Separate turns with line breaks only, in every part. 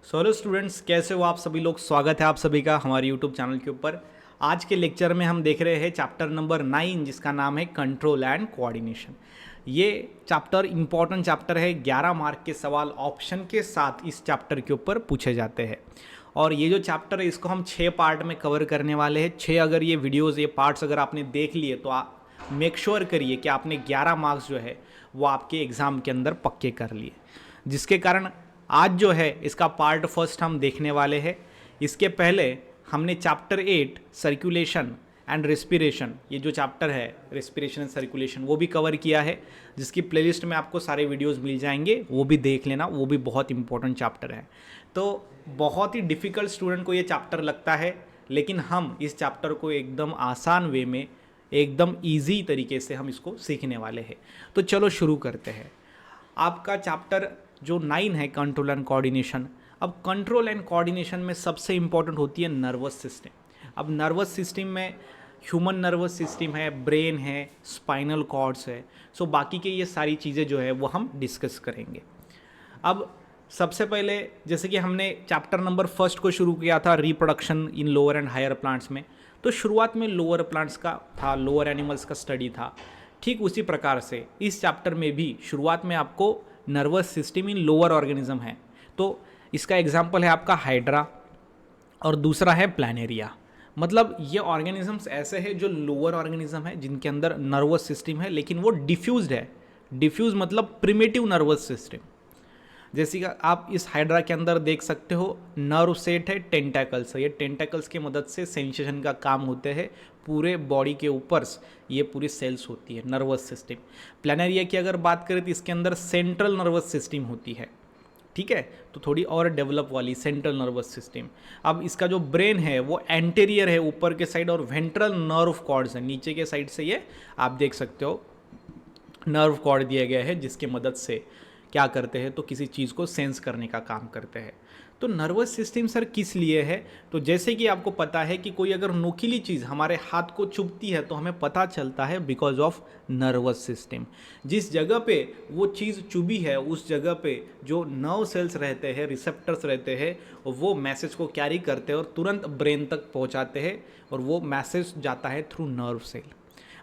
Hello students, कैसे हो आप सभी लोग। स्वागत है आप सभी का हमारे यूट्यूब चैनल के ऊपर। आज के लेक्चर में हम देख रहे हैं चैप्टर नंबर 9 जिसका नाम है कंट्रोल एंड कोऑर्डिनेशन। ये चैप्टर इंपॉर्टेंट चैप्टर है। 11 मार्क के सवाल ऑप्शन के साथ इस चैप्टर के ऊपर पूछे जाते हैं। और ये जो चैप्टर है इसको हम 6 पार्ट में कवर करने वाले हैं। 6 अगर ये वीडियोज़, ये पार्ट्स अगर आपने देख लिए तो आप मेक श्योर करिए कि आपने 11 मार्क्स जो है वो आपके एग्ज़ाम के अंदर पक्के कर लिए। जिसके कारण आज जो है इसका पार्ट फर्स्ट हम देखने वाले हैं। इसके पहले हमने चैप्टर 8 सर्कुलेशन एंड रेस्पिरेशन, ये जो चैप्टर है रेस्पिरेशन एंड सर्कुलेशन, वो भी कवर किया है, जिसकी प्लेलिस्ट में आपको सारे वीडियोस मिल जाएंगे, वो भी देख लेना। वो भी बहुत इंपॉर्टेंट चैप्टर है। तो बहुत ही डिफ़िकल्ट स्टूडेंट को ये चैप्टर लगता है, लेकिन हम इस चैप्टर को एकदम आसान वे में, एकदम ईजी तरीके से हम इसको सीखने वाले हैं। तो चलो शुरू करते हैं। आपका चैप्टर जो 9 है कंट्रोल एंड कोऑर्डिनेशन। अब कंट्रोल एंड कोऑर्डिनेशन में सबसे इंपॉर्टेंट होती है नर्वस सिस्टम। अब नर्वस सिस्टम में ह्यूमन नर्वस सिस्टम है, ब्रेन है, स्पाइनल कॉर्ड्स है। सो बाकी के ये सारी चीज़ें जो है वो हम डिस्कस करेंगे। अब सबसे पहले जैसे कि हमने चैप्टर नंबर फर्स्ट को शुरू किया था reproduction in lower and higher plants में, तो शुरुआत में लोअर प्लांट्स का था, लोअर एनिमल्स का स्टडी था। ठीक उसी प्रकार से इस चैप्टर में भी शुरुआत में आपको nervous system in lower organism है। तो इसका एग्जांपल है आपका हाइड्रा और दूसरा है प्लानेरिया। मतलब ये ऑर्गेनिजम्स ऐसे हैं जो लोअर ऑर्गेनिज्म है, जिनके अंदर नर्वस सिस्टम है, लेकिन वो डिफ्यूज्ड है। डिफ्यूज मतलब प्रिमिटिव नर्वस सिस्टम। जैसे कि आप इस हाइड्रा के अंदर देख सकते हो, नर्व सेट है, टेंटेकल्स है। ये टेंटेकल्स की मदद से सेंसेशन का काम होते हैं। पूरे बॉडी के ऊपर ये पूरी सेल्स होती है, नर्वस सिस्टम। प्लानेरिया की अगर बात करें तो इसके अंदर सेंट्रल नर्वस सिस्टम होती है। ठीक है, तो थोड़ी और डेवलप वाली सेंट्रल नर्वस सिस्टम। अब इसका जो ब्रेन है वो एंटेरियर है, ऊपर के साइड, और वेंट्रल नर्व कॉर्ड्स है, नीचे के साइड से। ये आप देख सकते हो नर्व कॉर्ड दिया गया है, जिसकी मदद से क्या करते हैं तो किसी चीज़ को सेंस करने का काम करते हैं। तो नर्वस सिस्टम सर किस लिए है? तो जैसे कि आपको पता है कि कोई अगर नुकीली चीज़ हमारे हाथ को चुभती है तो हमें पता चलता है बिकॉज ऑफ नर्वस सिस्टम। जिस जगह पे वो चीज़ चुभी है उस जगह पे जो नर्व सेल्स रहते हैं, रिसेप्टर्स रहते हैं, वो मैसेज को कैरी करते हैं और तुरंत ब्रेन तक पहुंचाते हैं, और वो मैसेज जाता है थ्रू नर्व सेल।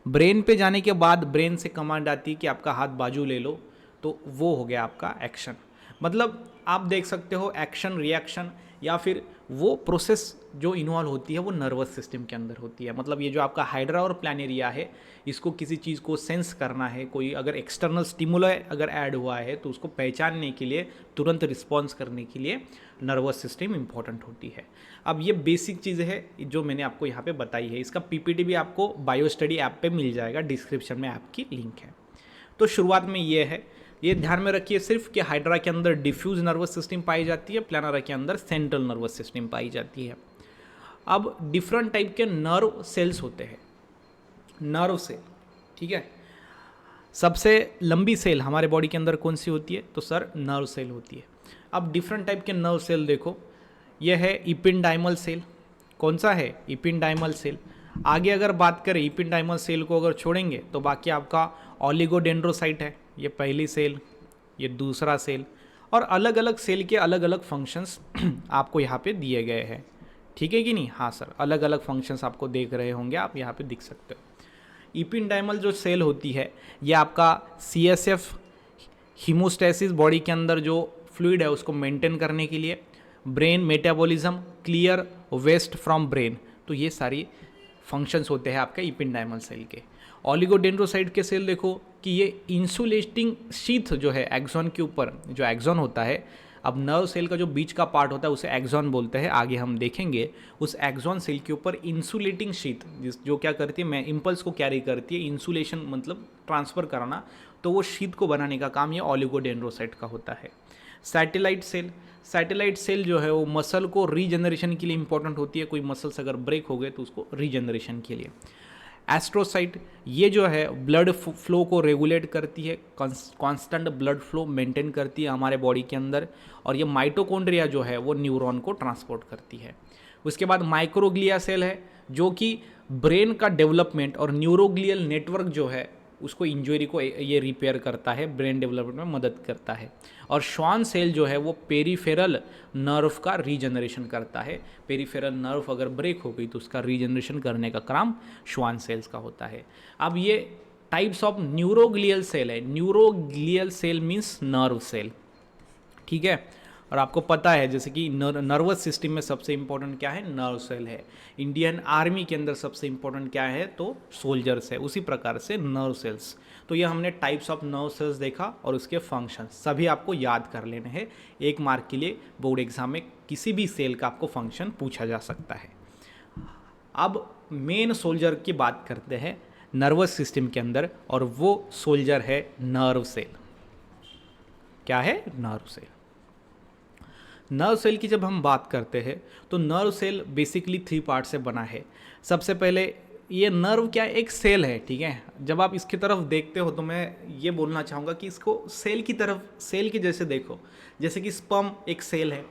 ब्रेन पे जाने के बाद ब्रेन से कमांड आती है कि आपका हाथ बाजू ले लो, तो वो हो गया आपका एक्शन। मतलब आप देख सकते हो एक्शन, रिएक्शन, या फिर वो प्रोसेस जो इन्वॉल्व होती है वो नर्वस सिस्टम के अंदर होती है। मतलब ये जो आपका हाइड्रा और प्लानेरिया है, इसको किसी चीज़ को सेंस करना है, कोई अगर एक्सटर्नल स्टिमुलस अगर ऐड हुआ है तो उसको पहचानने के लिए, तुरंत रिस्पॉन्स करने के लिए नर्वस सिस्टम इंपॉर्टेंट होती है। अब ये बेसिक चीज़ें है जो मैंने आपको यहाँ पे बताई है। इसका पीपीटी भी आपको बायो स्टडी ऐप पे मिल जाएगा, डिस्क्रिप्शन में ऐप की लिंक है। तो शुरुआत में ये है, ये ध्यान में रखिए सिर्फ कि हाइड्रा के अंदर डिफ्यूज नर्वस सिस्टम पाई जाती है, प्लानेरा के अंदर सेंट्रल नर्वस सिस्टम पाई जाती है। अब डिफरेंट टाइप के नर्व सेल्स होते हैं। नर्व सेल, ठीक है, सबसे लंबी सेल हमारे बॉडी के अंदर कौन सी होती है? तो सर नर्व सेल होती है। अब डिफरेंट टाइप के नर्व सेल देखो, यह है इपिंडाइमल सेल। कौन सा है? इपिंडाइमल सेल। आगे अगर बात करें इपिंडाइमल सेल को अगर छोड़ेंगे तो बाकी आपका ओलिगोडेंड्रोसाइट है, ये पहली सेल, ये दूसरा सेल, और अलग अलग सेल के अलग अलग फंक्शंस आपको यहाँ पे दिए गए हैं। ठीक है कि नहीं? हाँ सर, अलग अलग फंक्शंस आपको देख रहे होंगे, आप यहाँ पे दिख सकते हो। इपिंडाइमल जो सेल होती है ये आपका CSF, हीमोस्टेसिस, बॉडी के अंदर जो फ्लूइड है उसको मेंटेन करने के लिए, brain metabolism, clear waste from brain, तो ये सारी फंक्शंस होते हैं आपके इपिंडाइमल सेल के। ओलिगोडेंड्रोसाइट के सेल देखो कि ये इंसुलेटिंग शीथ जो है एक्सॉन के ऊपर, जो एक्सॉन होता है, अब नर्व सेल का जो बीच का पार्ट होता है उसे एक्सॉन बोलते हैं, आगे हम देखेंगे। उस एक्सॉन सेल के ऊपर इंसुलेटिंग शीथ जो क्या करती है, मैं इम्पल्स को कैरी करती है, इंसुलेशन मतलब ट्रांसफ़र कराना, तो वो शीथ को बनाने का काम ये ओलिगोडेंड्रोसाइट का होता है। सैटेलाइट सेल, सैटेलाइट सेल जो है वो मसल को रीजनरेशन के लिए इंपॉर्टेंट होती है। कोई मसल्स अगर ब्रेक हो गए तो उसको रीजनरेशन के लिए। एस्ट्रोसाइट, ये जो है ब्लड फ्लो को रेगुलेट करती है, कांस्टेंट ब्लड फ्लो मेंटेन करती है हमारे बॉडी के अंदर, और ये माइटोकॉन्ड्रिया जो है वो न्यूरॉन को ट्रांसपोर्ट करती है। उसके बाद माइक्रोग्लिया सेल है जो कि ब्रेन का डेवलपमेंट और न्यूरोग्लियल नेटवर्क जो है उसको इंजरी को ये रिपेयर करता है, ब्रेन डेवलपमेंट में मदद करता है। और श्वान सेल जो है वो पेरीफेरल नर्व का रीजनरेशन करता है। पेरीफेरल नर्व अगर ब्रेक हो गई तो उसका रीजनरेशन करने का काम श्वान सेल्स का होता है। अब ये टाइप्स ऑफ न्यूरोग्लियल सेल है। Neuroglial cell means nerve cell, ठीक है। और आपको पता है जैसे कि नर्वस सिस्टम में सबसे इंपॉर्टेंट क्या है, नर्व सेल है। इंडियन आर्मी के अंदर सबसे इंपॉर्टेंट क्या है, तो सोल्जर्स है। उसी प्रकार से नर्व सेल्स। तो ये हमने टाइप्स ऑफ नर्व सेल्स देखा और उसके फंक्शन सभी आपको याद कर लेने हैं। 1 मार्क के लिए बोर्ड एग्जाम में किसी भी सेल का आपको फंक्शन पूछा जा सकता है। अब मेन सोल्जर की बात करते हैं नर्वस सिस्टम के अंदर, और वो सोल्जर है नर्व सेल। क्या है, नर्व सेल। नर्व सेल की जब हम बात करते हैं तो नर्व सेल बेसिकली 3 पार्ट से बना है। सबसे पहले ये नर्व क्या है, एक सेल है, ठीक है। जब आप इसकी तरफ देखते हो तो मैं ये बोलना चाहूँगा कि इसको सेल की तरफ, सेल के जैसे देखो। जैसे कि स्पर्म एक सेल है,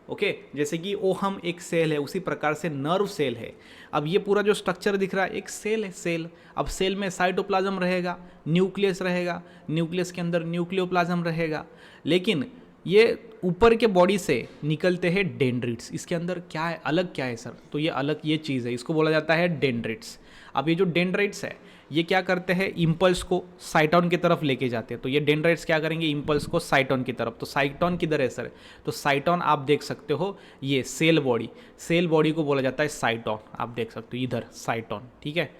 ओके, जैसे कि ओहम एक सेल है, उसी प्रकार से नर्व सेल है। अब ये पूरा जो स्ट्रक्चर दिख रहा है एक सेल है, सेल। अब सेल में साइटोप्लाज्म रहेगा, न्यूक्लियस रहेगा, न्यूक्लियस के अंदर न्यूक्लियोप्लाज्म रहेगा। लेकिन ये ऊपर के बॉडी से निकलते हैं डेंड्रिट्स। इसके अंदर क्या है, अलग क्या है सर, तो ये अलग ये चीज़ है, इसको बोला जाता है डेंड्रिट्स। अब ये जो डेंड्राइट्स है ये क्या करते हैं, इम्पल्स को साइटोन की तरफ लेके जाते हैं। तो ये डेंड्राइट्स क्या करेंगे, इम्पल्स को साइटोन की तरफ। तो साइटोन किधर है सर, तो साइटोन आप देख सकते हो ये सेल बॉडी, सेल बॉडी को बोला जाता है साइटोन। आप देख सकते हो इधर साइटोन, ठीक है।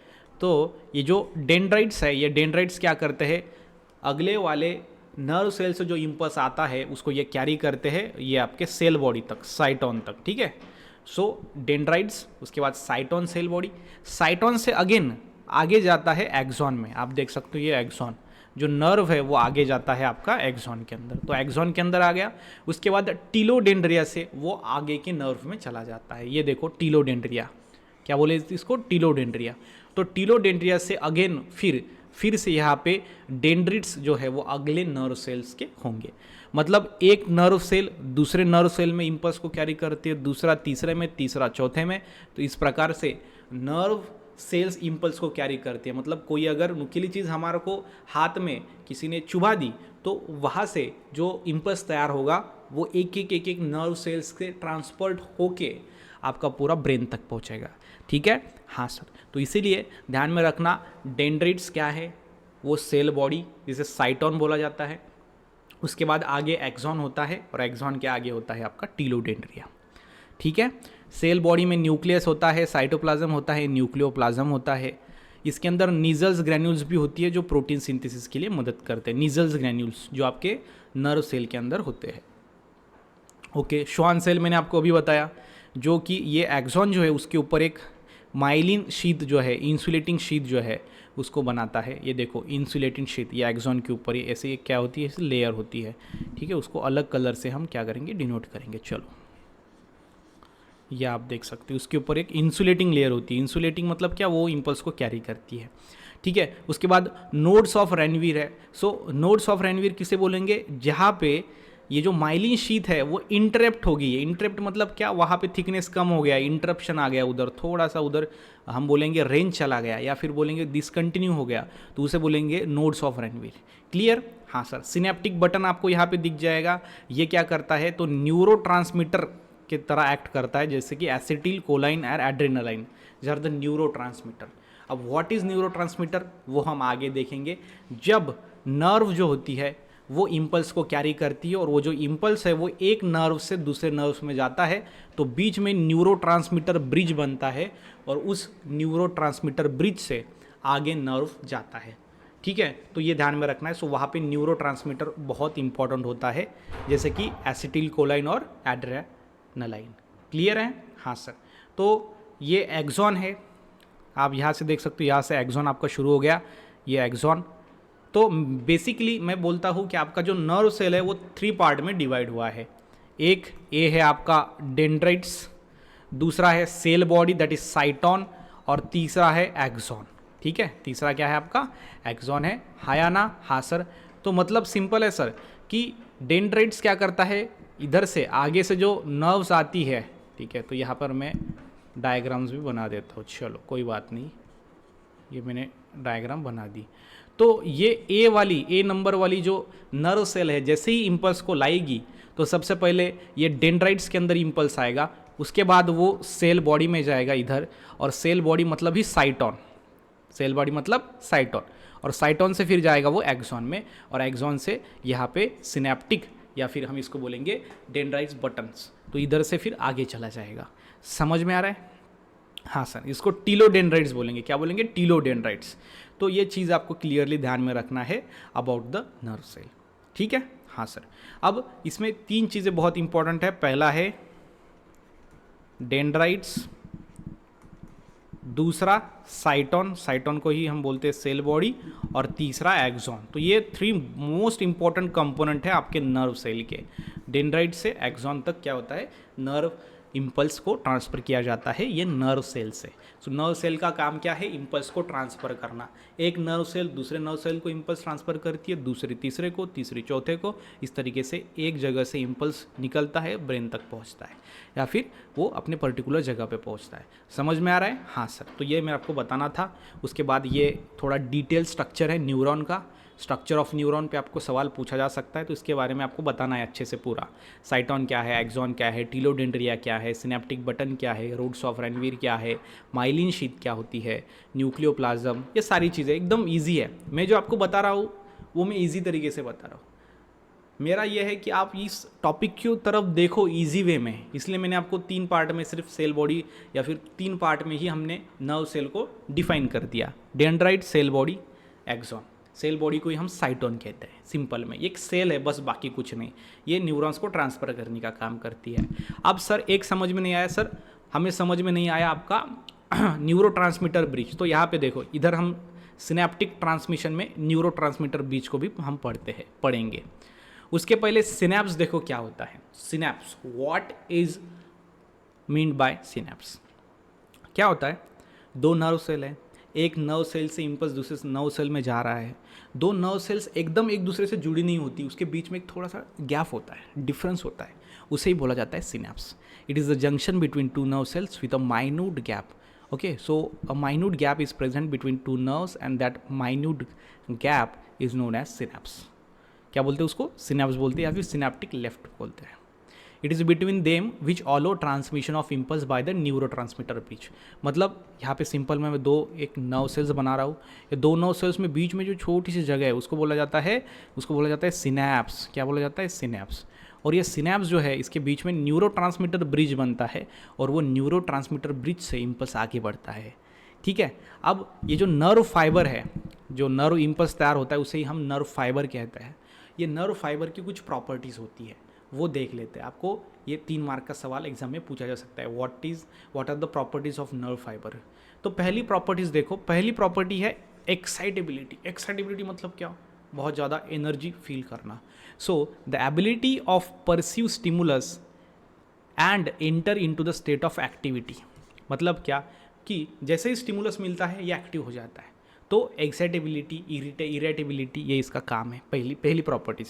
तो ये जो डेंड्राइट्स है, ये डेंड्राइट्स क्या करते हैं, अगले वाले नर्व सेल से जो इम्पल्स आता है उसको ये कैरी करते हैं ये आपके सेल बॉडी तक, साइटोन तक, ठीक है। सो डेंड्राइट्स, उसके बाद साइटोन सेल बॉडी, साइटोन से अगेन आगे जाता है एक्सॉन में। आप देख सकते हो ये एक्सॉन, जो नर्व है वो आगे जाता है आपका एक्सॉन के अंदर। तो एक्सॉन के अंदर आ गया, उसके बाद टीलोडेंड्रिया से वो आगे के नर्व में चला जाता है। ये देखो टीलोडेंड्रिया, क्या बोले इसको, टीलोडेंड्रिया। तो टीलोडेंड्रिया से अगेन फिर से यहाँ पे डेंड्रिट्स जो है वो अगले नर्व सेल्स के होंगे। मतलब एक नर्व सेल दूसरे नर्व सेल में इम्पल्स को कैरी करती है, दूसरा तीसरे में, तीसरा चौथे में। तो इस प्रकार से नर्व सेल्स इम्पल्स को कैरी करती है। मतलब कोई अगर नुकीली चीज़ हमारे को हाथ में किसी ने चुभा दी तो वहाँ से जो इम्पल्स तैयार होगा वो एक एक नर्व सेल्स से ट्रांसपोर्ट होके आपका पूरा ब्रेन तक पहुँचेगा, ठीक है। हाँ सर, तो इसीलिए ध्यान में रखना डेंड्राइट्स क्या है, वो सेल बॉडी जिसे साइटोन बोला जाता है। उसके बाद आगे एक्सॉन होता है और एक्सॉन के आगे होता है आपका टीलोडेंड्रिया, ठीक है। सेल बॉडी में न्यूक्लियस होता है, साइटोप्लाज्म होता है, न्यूक्लियोप्लाज्म होता है। इसके अंदर नीजल्स ग्रैन्यूल्स भी होती है जो प्रोटीन सिंथेसिस के लिए मदद करते हैं। नीजल्स ग्रैन्यूल्स जो आपके नर्व सेल के अंदर होते हैं, ओके। श्वान सेल मैंने आपको अभी बताया, जो कि ये एक्सॉन जो है उसके ऊपर एक माइलिन शीट जो है, इंसुलेटिंग शीट जो है उसको बनाता है। ये देखो इंसुलेटिंग शीट, ये एक्सॉन के ऊपर ये ऐसे क्या होती है, लेयर होती है, ठीक है। उसको अलग कलर से हम क्या करेंगे, डिनोट करेंगे। चलो ये आप देख सकते हो, उसके ऊपर एक इंसुलेटिंग लेयर होती है। इंसुलेटिंग मतलब क्या, वो इम्पल्स को कैरी करती है, ठीक है। उसके बाद नोड्स ऑफ रेनवीर है। सो नोड्स ऑफ रेनवीर किसे बोलेंगे, जहाँ पे ये जो माइलिन शीट है वो इंटरप्ट हो गई है। इंटरप्ट मतलब क्या, वहाँ पे थिकनेस कम हो गया, इंटरप्शन आ गया, उधर थोड़ा सा उधर हम बोलेंगे रेंज चला गया, या फिर बोलेंगे डिसकंटिन्यू हो गया, तो उसे बोलेंगे नोड्स ऑफ रेनवीर। क्लियर, हाँ सर। सिनेप्टिक बटन आपको यहाँ पे दिख जाएगा। ये क्या करता है, तो न्यूरोट्रांसमीटर की तरह एक्ट करता है, जैसे कि एसिटिल कोलाइन और एड्रेनालाइन आर द न्यूरोट्रांसमीटर। अब व्हाट इज न्यूरोट्रांसमीटर वो हम आगे देखेंगे, जब नर्व जो होती है वो इम्पल्स को कैरी करती है, और वो जो इम्पल्स है वो एक नर्व से दूसरे नर्व में जाता है, तो बीच में न्यूरोट्रांसमीटर ब्रिज बनता है, और उस न्यूरोट्रांसमीटर ब्रिज से आगे नर्व जाता है, ठीक है। तो ये ध्यान में रखना है। सो वहाँ पे न्यूरोट्रांसमीटर बहुत इंपॉर्टेंट होता है, जैसे कि एसिटिल कोलाइन और एड्रेनालाइन। क्लियर है, हाँ सर। तो ये एक्सॉन है, आप यहाँ से देख सकते हो, यहाँ से एक्सॉन आपका शुरू हो गया, ये एक्सॉन। तो बेसिकली मैं बोलता हूँ कि आपका जो नर्व सेल है वो 3 पार्ट में डिवाइड हुआ है। एक ए है आपका डेंड्राइट्स, दूसरा है cell body that is cyton, और तीसरा है एक्सॉन, ठीक है। तीसरा क्या है आपका, एक्सॉन है। हाया ना, हाँ सर। तो मतलब सिंपल है सर कि डेंड्राइट्स क्या करता है, इधर से आगे से जो नर्व्स आती है, ठीक है। तो यहाँ पर मैं डायग्राम्स भी बना देता हूँ, चलो कोई बात नहीं, ये मैंने डायग्राम बना दी। तो ये ए नंबर वाली जो नर्व सेल है जैसे ही इम्पल्स को लाएगी तो सबसे पहले ये डेंड्राइट्स के अंदर इम्पल्स आएगा, उसके बाद वो सेल बॉडी में जाएगा इधर, और सेल बॉडी मतलब ही साइटॉन, सेल बॉडी मतलब साइटॉन, और साइटॉन से फिर जाएगा वो एक्सॉन में, और एक्सॉन से यहाँ पे सिनेप्टिक या फिर हम इसको बोलेंगे डेंड्राइट्स बटन्स, तो इधर से फिर आगे चला जाएगा। समझ में आ रहा है? हाँ सर, इसको टीलोडेंड्राइट्स बोलेंगे। क्या बोलेंगे? टीलोडेंड्राइट्स। तो ये चीज़ आपको क्लियरली ध्यान में रखना है अबाउट द नर्व सेल। ठीक है? हाँ सर। अब इसमें 3 चीज़ें बहुत इंपॉर्टेंट है। पहला है डेंड्राइट्स, दूसरा साइटॉन, साइटॉन को ही हम बोलते हैं सेल बॉडी, और तीसरा एक्सॉन। तो ये 3 मोस्ट इंपॉर्टेंट कंपोनेंट है आपके नर्व सेल के। डेंड्राइट से एक्सॉन तक क्या होता है? नर्व इम्पल्स को ट्रांसफ़र किया जाता है ये नर्व सेल से। सो नर्व सेल का काम क्या है? इम्पल्स को ट्रांसफ़र करना। एक नर्व सेल दूसरे नर्व सेल को इम्पल्स ट्रांसफ़र करती है, दूसरी तीसरे को, तीसरी चौथे को। इस तरीके से एक जगह से इम्पल्स निकलता है, ब्रेन तक पहुंचता है, या फिर वो अपने पर्टिकुलर जगह पे पहुंचता है। समझ में आ रहा है? हाँ सर। तो ये मैं आपको बताना था। उसके बाद ये थोड़ा डिटेल स्ट्रक्चर है न्यूरॉन का। स्ट्रक्चर ऑफ न्यूरॉन पे आपको सवाल पूछा जा सकता है, तो इसके बारे में आपको बताना है अच्छे से पूरा। साइटॉन क्या है, एक्सॉन क्या है, टीलोडेंड्रिया क्या है, सिनेप्टिक बटन क्या है, रूट्स ऑफ रेनवीर क्या है, माइलिन शीथ क्या होती है, न्यूक्लियोप्लाज्म, ये सारी चीज़ें एकदम ईजी है। मैं जो आपको बता रहा हूँ वो मैं ईजी तरीके से बता रहा हूँ। मेरा यह है कि आप इस टॉपिक की तरफ देखो ईजी वे में, इसलिए मैंने आपको 3 पार्ट में सिर्फ सेल बॉडी या फिर 3 पार्ट में ही हमने नर्व सेल को डिफाइन कर दिया। Dendrite, cell body, axon. Cell body को ही हम साइटोन कहते हैं सिंपल में। एक सेल है बस, बाकी कुछ नहीं। ये न्यूरॉन्स को ट्रांसफ़र करने का काम करती है। अब सर एक समझ में नहीं आया, सर हमें समझ में नहीं आया आपका न्यूरोट्रांसमीटर ब्रिज। तो यहाँ पे देखो, इधर हम सिनेप्टिक ट्रांसमिशन में न्यूरोट्रांसमीटर ब्रिज को भी हम पढ़ेंगे। उसके पहले सिनेप्स देखो क्या होता है। Synapse, what is mean by synapse? क्या होता है? 2 नर्व सेल है, एक नर्व सेल से इम्पल्स दूसरे नर्व सेल में जा रहा है। 2 नर्व सेल्स एकदम एक दूसरे से जुड़ी नहीं होती, उसके बीच में एक थोड़ा सा गैप होता है, डिफरेंस होता है, उसे ही बोला जाता है synapse. It is the junction between 2 nerve cells with a minute gap. Okay, so a minute gap is present between 2 nerves and that minute gap is known as synapse. क्या बोलते हैं उसको? सिनेप्स बोलते हैं या फिर सिनेप्टिक लेफ्ट बोलते हैं। It is between them which alloy transmission of impulse by the neurotransmitter bridge. मतलब यहाँ पे सिंपल में मैं एक नर्व सेल्स बना रहा हूँ, ये 2 नर्व सेल्स में बीच में जो छोटी सी जगह है उसको बोला जाता है सिनेप्स। क्या बोला जाता है? सिनेप्स। और ये सिनेप्स जो है इसके बीच में न्यूरोट्रांसमीटर ब्रिज बनता है, और वो न्यूरोट्रांसमीटर ब्रिज से इम्पल्स आगे बढ़ता है। ठीक है? अब ये जो नर्व फाइबर है, जो नर्व इम्पल्स तैयार होता है उसे ही हम नर्व फाइबर कहते हैं। ये नर्व फाइबर की कुछ प्रॉपर्टीज़ होती है, वो देख लेते हैं। आपको ये 3 मार्क का सवाल एग्जाम में पूछा जा सकता है। What are the properties of nerve fibre? तो पहली प्रॉपर्टीज़ देखो। पहली प्रॉपर्टी है एक्साइटेबिलिटी। एक्साइटेबिलिटी मतलब क्या? बहुत ज़्यादा एनर्जी फील करना। So the ability of perceive stimulus and enter into the state of activity. मतलब क्या कि जैसे ही स्टिमुलस मिलता है ये एक्टिव हो जाता है। तो एक्साइटेबिलिटी, इरेटेबिलिटी, ये इसका काम है, पहली प्रॉपर्टीज।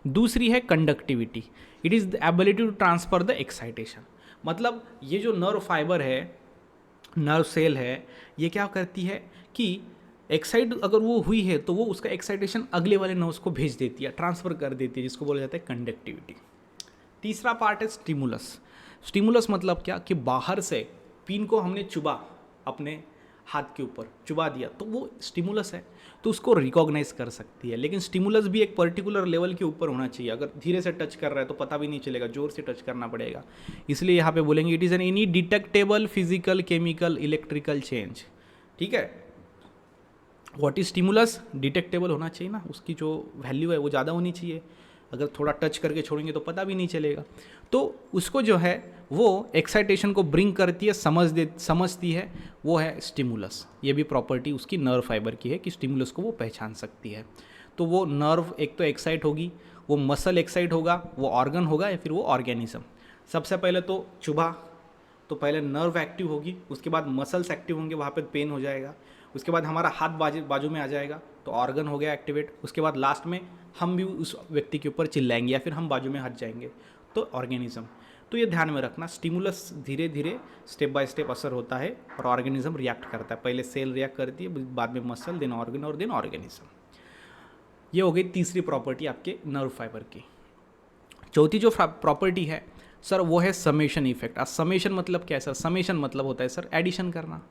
दूसरी है conductivity. It is the ability to transfer the excitation. मतलब ये जो नर्व फाइबर है, नर्व सेल है, ये क्या करती है कि एक्साइट अगर वो हुई है तो वो उसका एक्साइटेशन अगले वाले नर्व्स को भेज देती है, ट्रांसफ़र कर देती है, जिसको बोला जाता है कंडक्टिविटी। तीसरा पार्ट है स्टिमुलस। स्टिमुलस मतलब क्या कि बाहर से पिन को हमने चुबा, अपने हाथ के ऊपर चुबा दिया, तो वो स्टिमुलस है, तो उसको रिकॉग्नाइज कर सकती है। लेकिन स्टिमुलस भी एक पर्टिकुलर लेवल के ऊपर होना चाहिए। अगर धीरे से टच कर रहा है तो पता भी नहीं चलेगा, जोर से टच करना पड़ेगा। इसलिए यहाँ पे बोलेंगे it is an any detectable physical, chemical, electrical change. ठीक है? What is stimulus? डिटेक्टेबल होना चाहिए ना, उसकी जो वैल्यू है वो ज़्यादा होनी चाहिए। अगर थोड़ा टच करके छोड़ेंगे तो पता भी नहीं चलेगा। तो उसको जो है वो एक्साइटेशन को ब्रिंग करती है, समझती है, वो है स्टिमुलस। ये भी प्रॉपर्टी उसकी नर्व फाइबर की है कि स्टिमुलस को वो पहचान सकती है। तो वो नर्व एक तो एक्साइट होगी, वो मसल एक्साइट होगा, वो ऑर्गन होगा या फिर वो ऑर्गेनिज्म। सबसे पहले तो चुभा, तो पहले नर्व एक्टिव होगी, उसके बाद मसल्स एक्टिव होंगे, वहाँ पे पेन हो जाएगा। उसके बाद हमारा हाथ बाजू में आ जाएगा, तो ऑर्गन हो गया एक्टिवेट। उसके बाद लास्ट में हम भी उस व्यक्ति के ऊपर चिल्लाएंगे या फिर हम बाजू में हट जाएंगे, तो ऑर्गेनिज्म। तो ये ध्यान में रखना, स्टिमुलस धीरे धीरे स्टेप बाय स्टेप असर होता है और ऑर्गेनिज्म रिएक्ट करता है। पहले सेल रिएक्ट करती है, बाद में मसल, देन ऑर्गन और देन ऑर्गेनिज्म। ये हो गई तीसरी प्रॉपर्टी आपके नर्व फाइबर की। चौथी जो प्रॉपर्टी है सर वो है समेशन इफेक्ट। समेशन मतलब क्या है सर? समेशन मतलब होता है सर एडिशन करना।